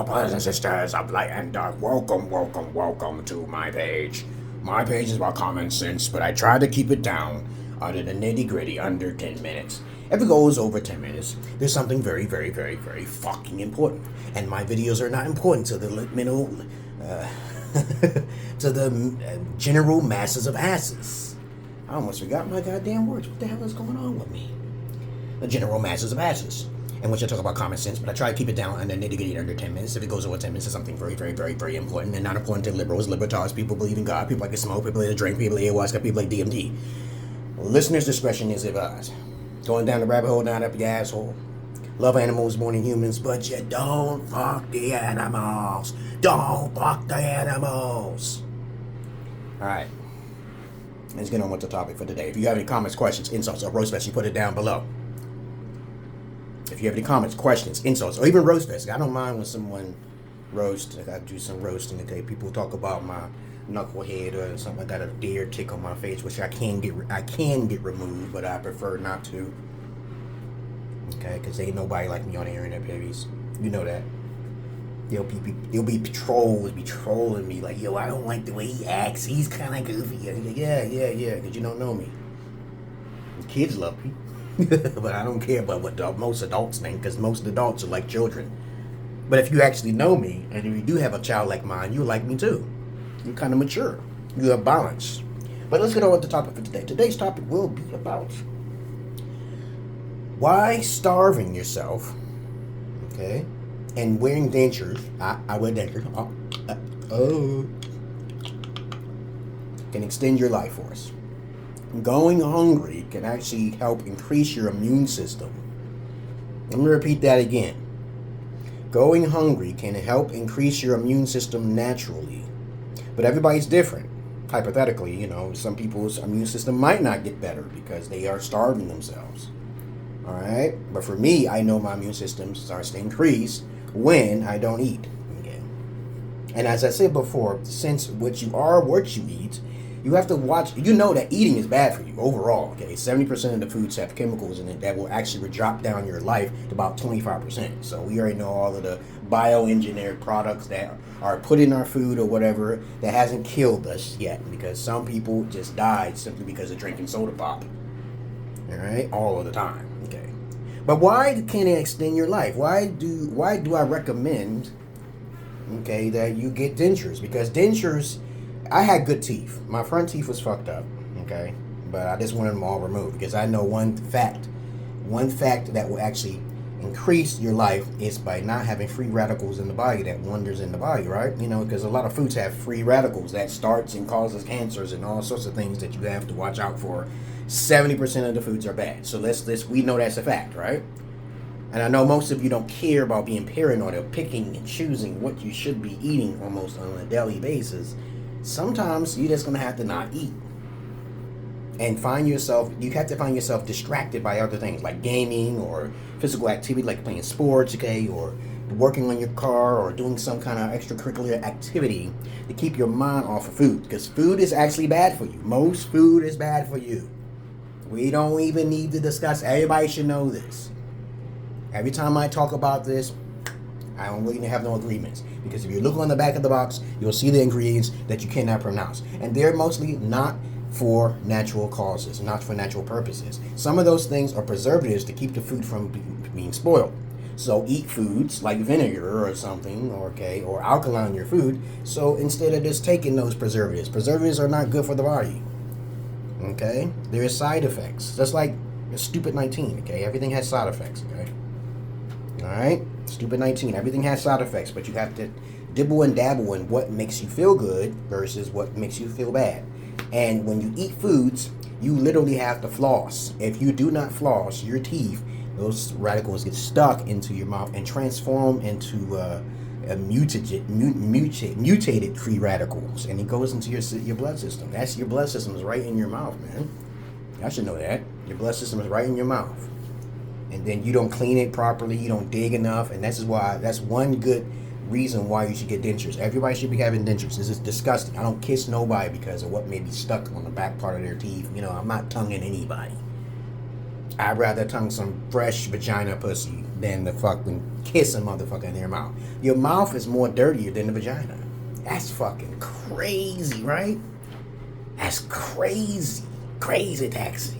Brothers and sisters of light and dark, welcome to my page. My page is about common sense, but I try to keep it down under the nitty gritty, under 10 minutes. If it goes over 10 minutes, there's something very fucking important. And my videos are not important to the to the general masses of asses. I almost forgot my goddamn words. What the hell is going on with me? The general masses of asses. And which I talk about common sense, but I try to keep it down under nitty-gritty under 10 minutes. If it goes over 10 minutes, it's something very important, and not important to liberals, libertarians, people believe in God, people like to smoke, people like to drink, people like ayahuasca, people like DMT. Listener's discretion is advised. Going down the rabbit hole, not up your asshole. Love animals more than humans, but you don't fuck the animals. Don't fuck the animals. Alright. Let's get on with the topic for today. If you have any comments, questions, insults, or roast fest, you put it down below. If you have any comments, questions, insults, or even roast fest, I don't mind when someone roasts. I do some roasting. Okay, people talk about my knucklehead or something. I got a deer tick on my face, which I can get removed, but I prefer not to. Okay, because ain't nobody like me on the internet, babies. You know that. You'll be trolls be trolling me like, yo, I don't like the way he acts. He's kind of goofy. Like, yeah, because you don't know me. The kids love me. But I don't care about what most adults think, because most adults are like children. But if you actually know me, and if you do have a child like mine, you like me too. You're kind of mature. You have balance. But let's get on with the topic for today. Today's topic will be about why starving yourself, okay, and wearing dentures. I wear dentures. Can extend your life force. Going hungry can actually help increase your immune system. Let me repeat that again. Going hungry can help increase your immune system naturally. But everybody's different. Hypothetically, some people's immune system might not get better because they are starving themselves. Alright? But for me, I know my immune system starts to increase when I don't eat. Okay? And as I said before, since what you are what you eat, you have to watch. You know that eating is bad for you overall. Okay, 70% of the foods have chemicals in it that will actually drop down your life to about 25%. So we already know all of the bioengineered products that are put in our food or whatever that hasn't killed us yet, because some people just died simply because of drinking soda pop. All right, all of the time. Okay, but why can't it extend your life? Why do I recommend, okay, that you get dentures? Because dentures. I had good teeth. My front teeth was fucked up, okay? But I just wanted them all removed because I know one fact that will actually increase your life is by not having free radicals in the body that wanders in the body, right? Because a lot of foods have free radicals that starts and causes cancers and all sorts of things that you have to watch out for. 70% of the foods are bad. So we know that's a fact, right? And I know most of you don't care about being paranoid or picking and choosing what you should be eating almost on a daily basis. Sometimes you're just going to have to not eat and you have to find yourself distracted by other things like gaming or physical activity like playing sports, okay, or working on your car or doing some kind of extracurricular activity to keep your mind off of food, because food is actually bad for you. Most food is bad for you. We don't even need to discuss. Everybody should know this. Every time I talk about this, I don't really have no agreements, because if you look on the back of the box, you'll see the ingredients that you cannot pronounce, and they're mostly not for natural causes, not for natural purposes. Some of those things are preservatives to keep the food from being spoiled. So eat foods like vinegar or something, or alkaline in your food. So instead of just taking those preservatives are not good for the body. Okay, there are side effects, just like stupid 19. Okay, everything has side effects. Okay, all right. Stupid 19. Everything has side effects, but you have to dibble and dabble in what makes you feel good versus what makes you feel bad. And when you eat foods, you literally have to floss. If you do not floss your teeth, those radicals get stuck into your mouth and transform into mutated free radicals, and it goes into your blood system. Your blood system is right in your mouth, man. I should know that. Your blood system is right in your mouth. And then you don't clean it properly, you don't dig enough, and that's one good reason why you should get dentures. Everybody should be having dentures. This is disgusting. I don't kiss nobody because of what may be stuck on the back part of their teeth. I'm not tonguing anybody. I'd rather tongue some fresh vagina pussy than the fucking kiss a motherfucker in their mouth. Your mouth is more dirtier than the vagina. That's fucking crazy, right? That's crazy. Crazy taxi.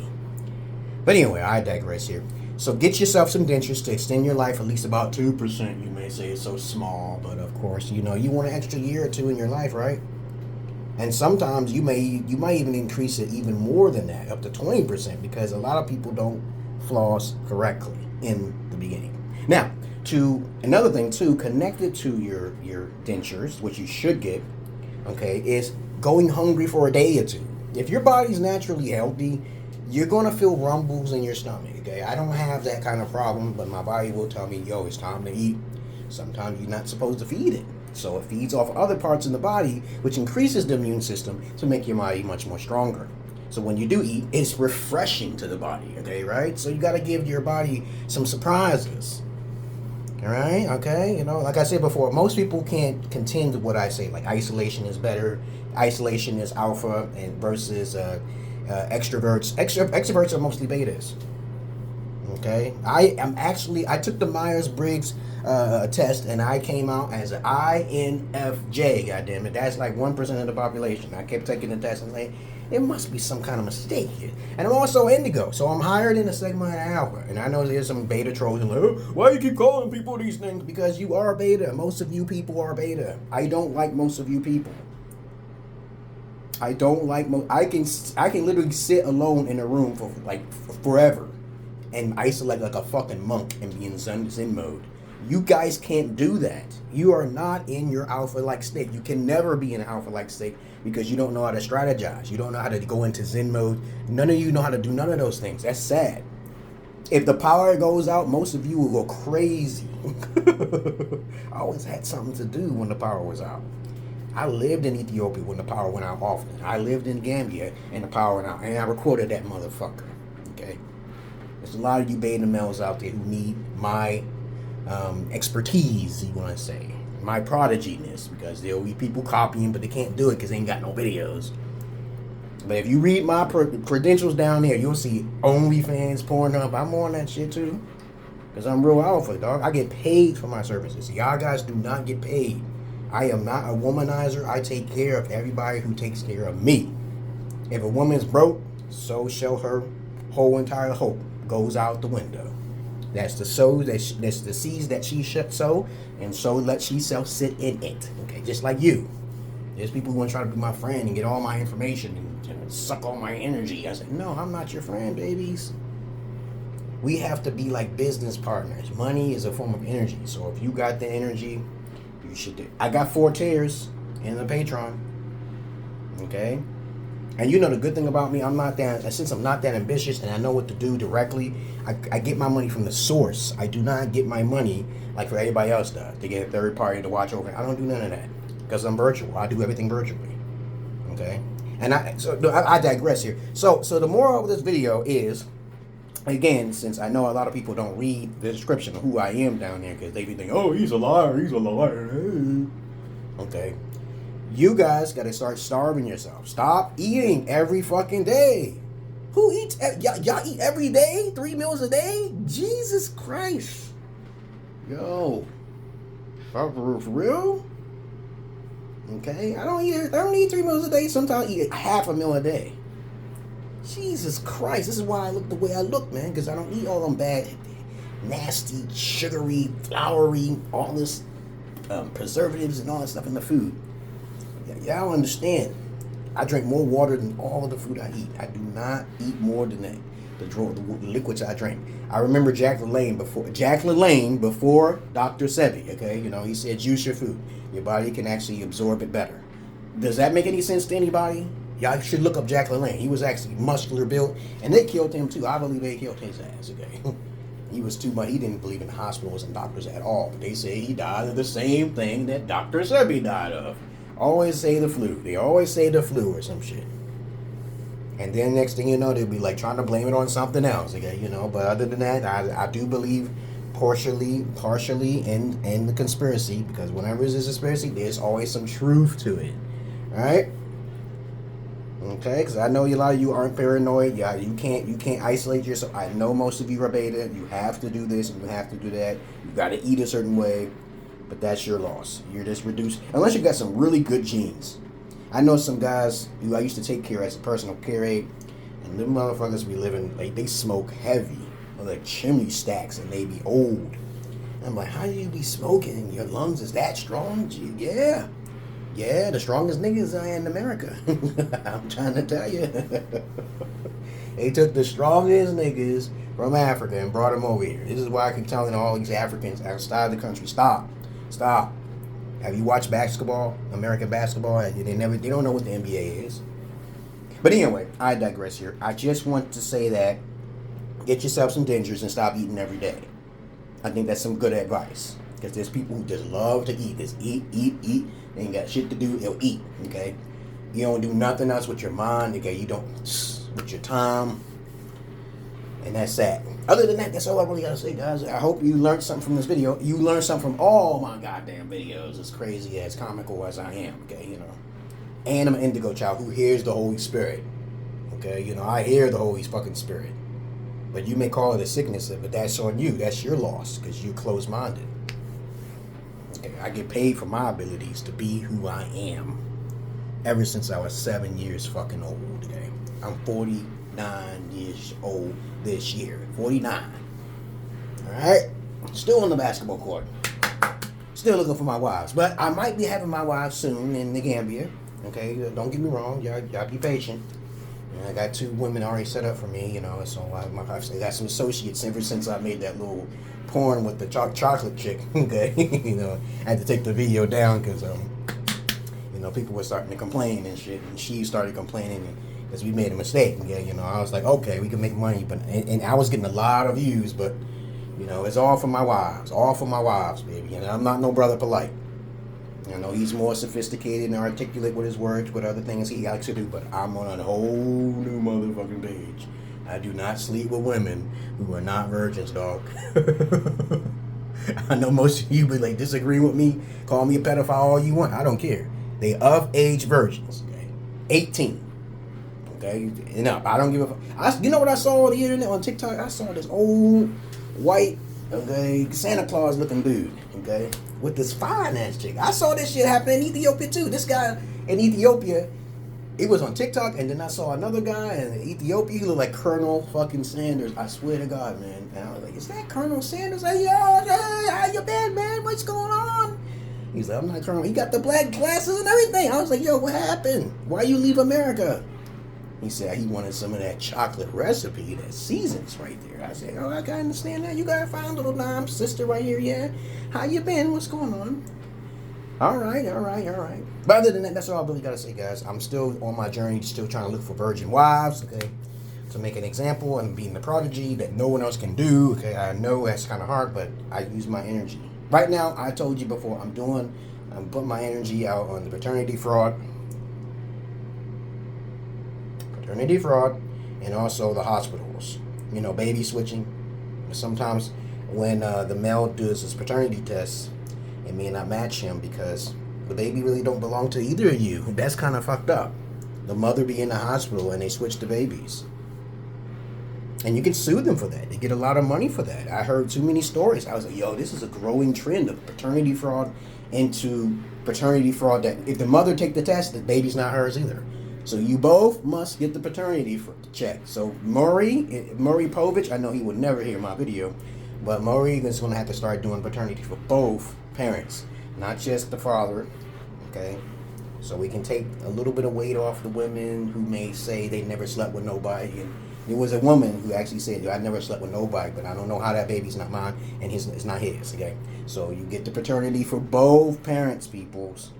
But anyway, I digress here. So get yourself some dentures to extend your life at least about 2%. You may say it's so small, but of course, you know, you want an extra year or two in your life, right? And sometimes you might even increase it even more than that, up to 20%, because a lot of people don't floss correctly in the beginning. Now, to another thing too, connected to your dentures, which you should get, okay, is going hungry for a day or two. If your body's naturally healthy, you're gonna feel rumbles in your stomach, okay? I don't have that kind of problem, but my body will tell me, yo, it's time to eat. Sometimes you're not supposed to feed it. So it feeds off other parts in the body, which increases the immune system to make your body much more stronger. So when you do eat, it's refreshing to the body, okay, right? So you gotta give your body some surprises. All right, okay, you know, like I said before, most people can't contend with what I say, like isolation is better, isolation is alpha, and versus extroverts. Extroverts are mostly betas. Okay, I took the Myers-Briggs test, and I came out as an INFJ. Goddamn it, that's like 1% of the population. I kept taking the test and like, there must be some kind of mistake here. And I'm also indigo, so I'm higher than a sigma and alpha. And I know there's some beta trolls and like, oh, why you keep calling people these things? Because you are beta. Most of you people are beta. I don't like most of you people. I don't like I can literally sit alone in a room for like forever and isolate like a fucking monk and be in Zen mode. You guys can't do that. You are not in your alpha-like state. You can never be in an alpha-like state because you don't know how to strategize. You don't know how to go into Zen mode. None of you know how to do none of those things. That's sad. If the power goes out, most of you will go crazy. I always had something to do when the power was out. I lived in Ethiopia when the power went out often. I lived in Gambia and the power went out. And I recorded that motherfucker. Okay? There's a lot of you beta males out there who need my expertise, you want to say. My prodiginess. Because there'll be people copying, but they can't do it because they ain't got no videos. But if you read my credentials down there, you'll see OnlyFans, PORNHUB. I'm on that shit too. Because I'm real alpha, dog. I get paid for my services. Y'all guys do not get paid. I am not a womanizer. I take care of everybody who takes care of me. If a woman's broke, so shall her whole entire hope goes out the window. That's the that's the seeds that she should sow, and so let she shall sit in it. Okay, just like you. There's people who want to try to be my friend and get all my information and suck all my energy. I said, no, I'm not your friend, babies. We have to be like business partners. Money is a form of energy. So if you got the energy, you should do. I got 4 tiers in the Patreon. Okay? And you know the good thing about me, since I'm not that ambitious and I know what to do directly, I get my money from the source. I do not get my money like for everybody else does. They get a third party to watch over. I don't do none of that. Because I'm virtual. I do everything virtually. Okay? And I digress here. So the moral of this video is, again, since I know a lot of people don't read the description of who I am down there because they be thinking, oh, he's a liar, okay. You guys got to start starving yourself. Stop eating every fucking day. Who eats? Y'all eat every day? 3 meals a day? Jesus Christ. Yo. For real? Okay, I don't eat 3 meals a day. Sometimes I eat half a meal a day. Jesus Christ, this is why I look the way I look, man, because I don't eat all them bad, nasty, sugary, floury, all this preservatives and all that stuff in the food. Y'all don't understand. I drink more water than all of the food I eat. I do not eat more than that. The liquids I drink. I remember Jack LaLanne before Dr. Sebi, okay? You know, he said juice your food. Your body can actually absorb it better. Does that make any sense to anybody? Y'all should look up Jack LaLanne. He was actually muscular built, and they killed him too. I believe they killed his ass, okay? He was too much. He didn't believe in hospitals and doctors at all. But they say he died of the same thing that Dr. Sebi died of. Always say the flu. They always say the flu or some shit. And then next thing you know, they'll be like trying to blame it on something else, okay? You know, but other than that, I do believe partially in the conspiracy, because whenever there's a conspiracy, there's always some truth to it. All right? Okay, because I know a lot of you aren't paranoid. Yeah, you can't isolate yourself. I know most of you are beta. You have to do this and you have to do that. You got to eat a certain way, but that's your loss. You're just reduced unless you got some really good genes. I know some guys who I used to take care as a personal care aide, and them motherfuckers be living like they smoke heavy, like chimney stacks, and they be old. I'm like, how do you be smoking? Your lungs is that strong? Yeah. Yeah, the strongest niggas in America. I'm trying to tell you. They took the strongest niggas from Africa and brought them over here. This is why I keep telling all these Africans outside the country, stop. Have you watched basketball, American basketball? They don't know what the NBA is. But anyway, I digress here. I just want to say that get yourself some dentures and stop eating every day. I think that's some good advice. Because there's people who just love to eat. Just eat. They ain't got shit to do. They'll eat. Okay? You don't do nothing else with your mind. Okay? You don't with your time. And that's that. Other than that, that's all I really gotta say, guys. I hope you learned something from this video. You learned something from all my goddamn videos. As crazy, as comical as I am. Okay? You know. And I'm an indigo child who hears the Holy Spirit. Okay? You know, I hear the Holy fucking Spirit. But you may call it a sickness, but that's on you. That's your loss because you're closed-minded. Okay, I get paid for my abilities to be who I am ever since I was 7 years fucking old, okay? I'm 49 years old this year. 49. Alright? Still on the basketball court. Still looking for my wives. But I might be having my wives soon in the Gambia. Okay? Don't get me wrong. Y'all be patient. I got 2 women already set up for me, you know, so I got some associates ever since I made that little porn with the chocolate chick, okay? You know, I had to take the video down because, you know, people were starting to complain and shit, and she started complaining because we made a mistake, yeah, you know. I was like, okay, we can make money, but, and I was getting a lot of views, but, you know, it's all for my wives, baby, and I'm not no brother polite. You know, he's more sophisticated and articulate with his words, with other things he likes to do, but I'm on a whole new motherfucking page. I do not sleep with women who are not virgins, dog. I know most of you be like, disagree with me, call me a pedophile all you want. I don't care. They of-age virgins, okay? 18. Okay? Enough. I don't give a fuck. You know what I saw on the internet, on TikTok? I saw this old, white, okay, Santa Claus looking dude, okay, with this fine ass chick. I saw this shit happen in Ethiopia too. This guy in Ethiopia, it was on TikTok, and then I saw another guy in Ethiopia. He looked like Colonel fucking Sanders. I swear to God, man. And I was like, is that Colonel Sanders? Hey, yo, how you been, man? What's going on? He's like, I'm not Colonel. He got the black glasses and everything. I was like, yo, what happened? Why you leave America? He said he wanted some of that chocolate recipe, that seasons right there. I said, oh, I can understand that. You got a fine little dime sister right here, yeah? How you been? What's going on? All right. But other than that, that's all I really got to say, guys. I'm still on my journey, still trying to look for virgin wives, okay? To make an example and being the prodigy that no one else can do, okay? I know that's kind of hard, but I use my energy. Right now, I told you before, I'm putting my energy out on the paternity fraud, and also the hospitals. You know, baby switching. Sometimes when the male does his paternity test, it may not match him because the baby really don't belong to either of you. That's kind of fucked up. The mother be in the hospital and they switch the babies. And you can sue them for that. They get a lot of money for that. I heard too many stories. I was like, yo, this is a growing trend of paternity fraud into paternity fraud that if the mother take the test, the baby's not hers either. So you both must get the paternity check. So Maury Povich, I know he would never hear my video, but Maury is going to have to start doing paternity for both parents, not just the father, okay? So we can take a little bit of weight off the women who may say they never slept with nobody. And there was a woman who actually said, I never slept with nobody, but I don't know how that baby's not mine, and it's not his, okay? So you get the paternity for both parents, peoples.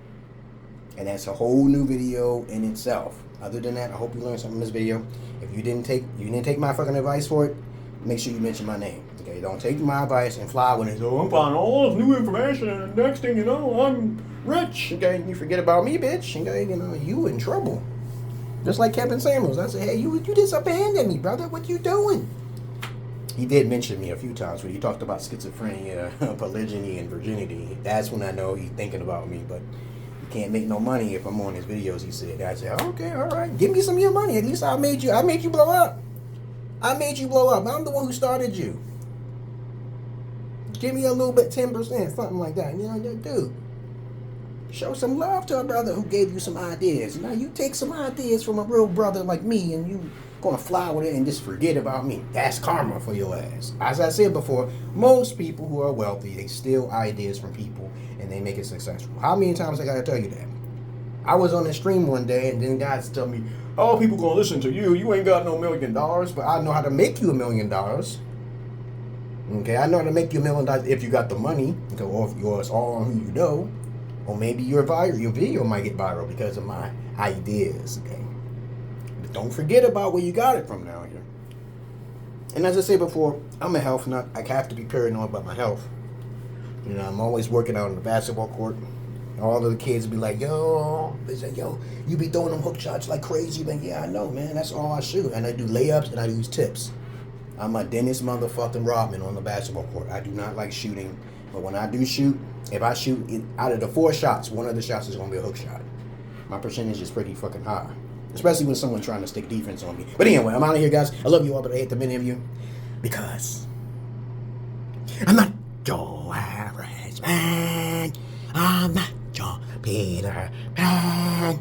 And that's a whole new video in itself. Other than that, I hope you learned something from this video. If you didn't take my fucking advice for it, make sure you mention my name. Okay, don't take my advice and fly with it. Oh, I'm finding all this new information, and the next thing you know, I'm rich. Okay, you forget about me, bitch. Okay, you know, you in trouble. Just like Kevin Samuels. I said, hey, you just abandoned me, brother. What you doing? He did mention me a few times when he talked about schizophrenia, polygyny, and virginity. That's when I know he's thinking about me, but can't make no money if I'm on his videos, he said. I said, okay, all right, give me some of your money. At least I made you blow up. I made you blow up. I'm the one who started you. Give me a little bit, 10%, something like that. You know, dude, show some love to a brother who gave you some ideas. Now you take some ideas from a real brother like me, and you gonna fly with it and just forget about me. That's karma for your ass. As I said before, most people who are wealthy, they steal ideas from people and they make it successful. How many times I gotta tell you that? I was on the stream one day and then guys tell me, oh, people gonna listen to you. You ain't got no $1 million, but I know how to make you $1 million. Okay, I know how to make you $1 million if you got the money, okay, or if yours all on who you know, or maybe your video might get viral because of my ideas. Okay, but don't forget about where you got it from now here. And as I said before, I'm a health nut. I have to be paranoid about my health. You know, I'm always working out on the basketball court. All of the kids be like, yo, they say, yo, you be throwing them hook shots like crazy. But yeah, I know, man. That's all I shoot. And I do layups and I use tips. I'm a Dennis motherfucking Rodman on the basketball court. I do not like shooting. But when I do shoot, if I shoot out of the 4 shots, one of the shots is going to be a hook shot. My percentage is pretty fucking high. Especially when someone's trying to stick defense on me. But anyway, I'm out of here, guys. I love you all, but I hate the many of you. Because I'm not your average man. I'm not your Peter Pan.